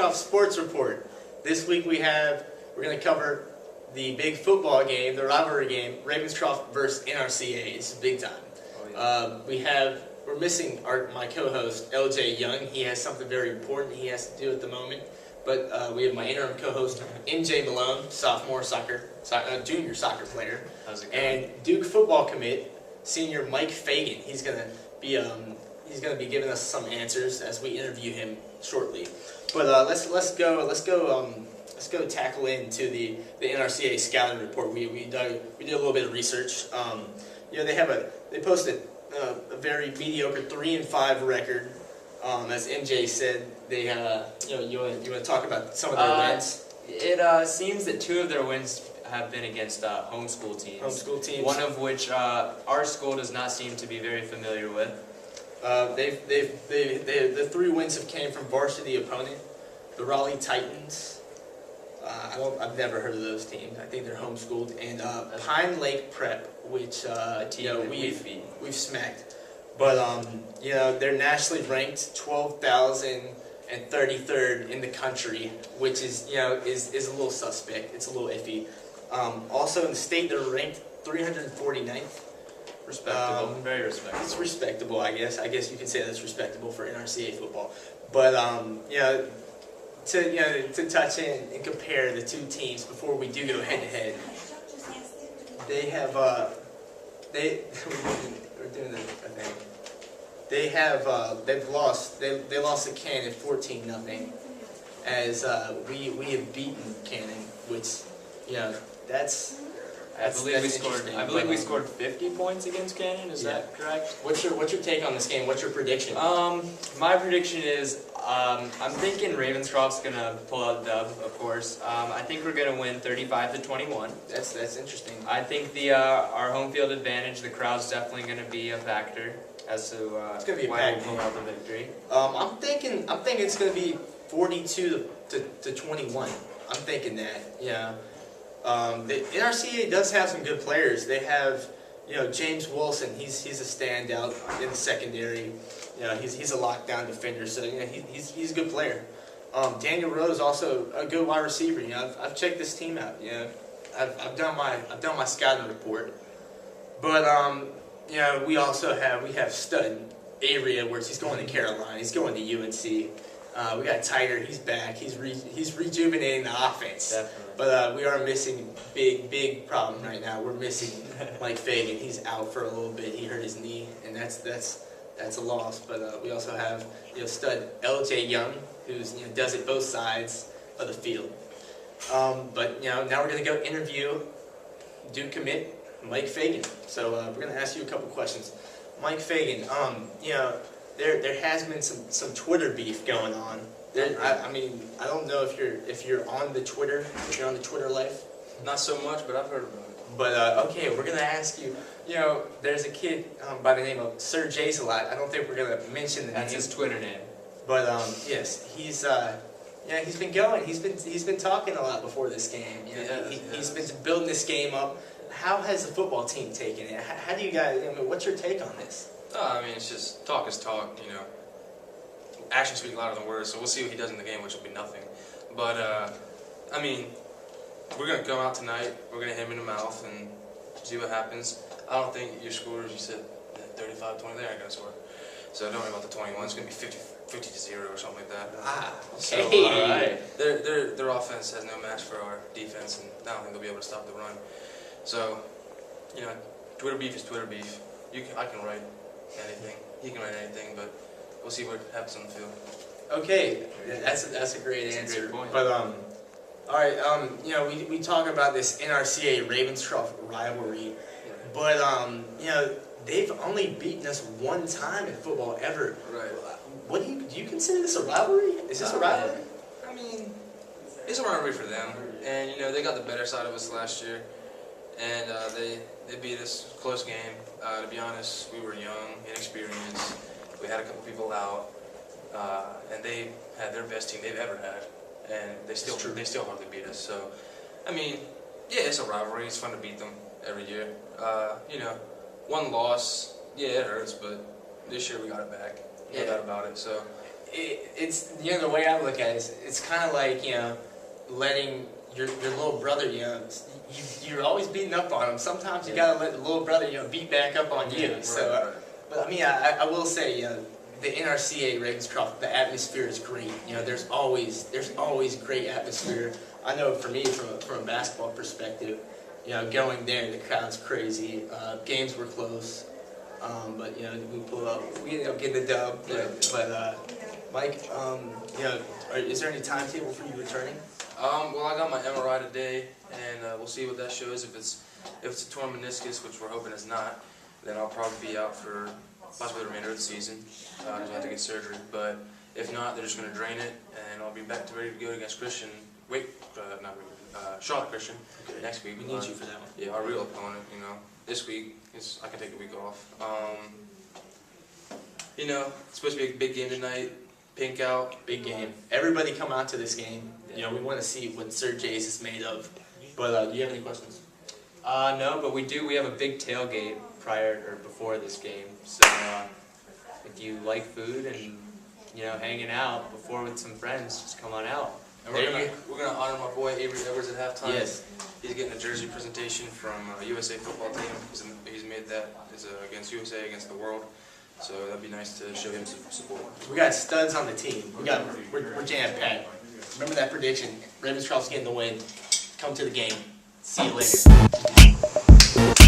Ravenscroft Sports Report. This week we're going to cover the big football game, the rivalry game, Ravenscroft versus NRCA. It's big time. Oh, yeah. We're missing my co-host LJ Young. He has something very important he has to do at the moment. But we have my interim co-host MJ Malone, junior soccer player, How's it going? and Duke football commit senior Mike Fagan. He's going to be giving us some answers as we interview him shortly. But let's go tackle into the NRCA scouting report. We did a little bit of research. They posted a very mediocre 3-5 record. As MJ said, they you want to talk about some of their wins? It seems that 2 of their wins have been against homeschool teams. One of which our school does not seem to be very familiar with. The 3 wins have came from varsity opponent, the Raleigh Titans. I've never heard of those teams. I think they're homeschooled, and Pine Lake Prep, which we've smacked. But they're nationally ranked 12,033rd in the country, which is a little suspect. It's a little iffy. Also in the state, they're ranked 349th. Respectable, very respectable. It's respectable, I guess. I guess you could say that's respectable for NRCA football. But to touch in and compare the 2 teams before we do go head to head, they have we're doing the thing. They've lost to Cannon 14-0, as we have beaten Cannon, which I believe we scored 50 points against Cannon. Is that correct? What's your take on this game? What's your prediction? My prediction is I'm thinking Ravenscroft's gonna pull out the dub. Of course, I think we're gonna win 35-21. That's interesting. I think our home field advantage, the crowd's definitely gonna be a factor as to why we pull out the victory. I'm thinking it's gonna be 42 to 21. I'm thinking that. Yeah. The NRCA does have some good players. They have, James Wilson. He's a standout in the secondary. He's a lockdown defender. So he's a good player. Daniel Rose also a good wide receiver. I've checked this team out. I've done my scouting report. But we have stud Avery Edwards. He's going to Carolina. He's going to UNC. We got Tiger. He's back. He's rejuvenating the offense. Definitely. But we are missing big problem right now. We're missing Mike Fagan. He's out for a little bit. He hurt his knee, and that's a loss. But we also have stud LJ Young, who's does it both sides of the field. But now we're gonna go interview Duke commit Mike Fagan. So we're gonna ask you a couple questions. Mike Fagan, there has been some Twitter beef going on. I don't know if you're on the Twitter life. Not so much, but I've heard about it. But okay, we're gonna ask you. There's a kid by the name of Sir Jason-Lot. I don't think we're gonna mention the name. That's his Twitter name. But yes, he's been going. He's been talking a lot before this game. He's been building this game up. How has the football team taken it? How do you guys? What's your take on this? It's just talk is talk, Actions speak louder than words, so we'll see what he does in the game, which will be nothing. But, we're going to come out tonight, we're going to hit him in the mouth and see what happens. I don't think your scores, you said 35-20, they aren't going to score. So don't worry about the 21, it's going to be 50-0 or something like that. Okay. So, all right. Their offense has no match for our defense, and I don't think they'll be able to stop the run. So, Twitter beef is Twitter beef. I can write anything. He can write anything, but we'll see what happens on the field. Okay, that's a great answer. Great point. But all right, we talk about this NRCA Ravenscroft rivalry, but they've only beaten us one time in football ever. Right. What do you consider this a rivalry? Is this a rivalry? It's a rivalry for them, and they got the better side of us last year, and they beat us close game. To be honest, we were young, inexperienced. We had a couple people out, and they had their best team they've ever had, and they still hardly beat us. So, it's a rivalry. It's fun to beat them every year. One loss, it hurts, but this year we got it back. No doubt about it. So it's the way I look at it is it's kind of like letting your little brother you're always beating up on him. Sometimes you gotta let the little brother beat back up on you. Right, So, right. but I mean I will say the NRCA Ravenscroft, the atmosphere is great. There's always great atmosphere. I know for me from a basketball perspective, going there the crowd's crazy. Games were close. But we pull up, we end up getting the dub. But Mike, is there any timetable for you returning? Well, I got my MRI today, and we'll see what that shows. If it's a torn meniscus, which we're hoping it's not, then I'll probably be out for possibly the remainder of the season. I'll have to get surgery. But if not, they're just going to drain it, and I'll be back to ready to go against Christian. Charlotte Christian next week. We need you for that one. Yeah, our real opponent. This week I can take a week off. It's supposed to be a big game tonight. Pink out. Big game. Everybody come out to this game. We want to see what Sir Jay's is made of. But do you have any questions? No, but we have a big tailgate before this game. So if you like food and hanging out before with some friends, just come on out. And we're gonna honor my boy Avery Edwards at halftime. Yes. He's getting a jersey presentation from USA football team. He's made that against USA, against the world. So that'd be nice to show him some support. We got studs on the team. We're jam-packed. Remember that prediction. Ravenscroft's getting the win. Come to the game. See you later.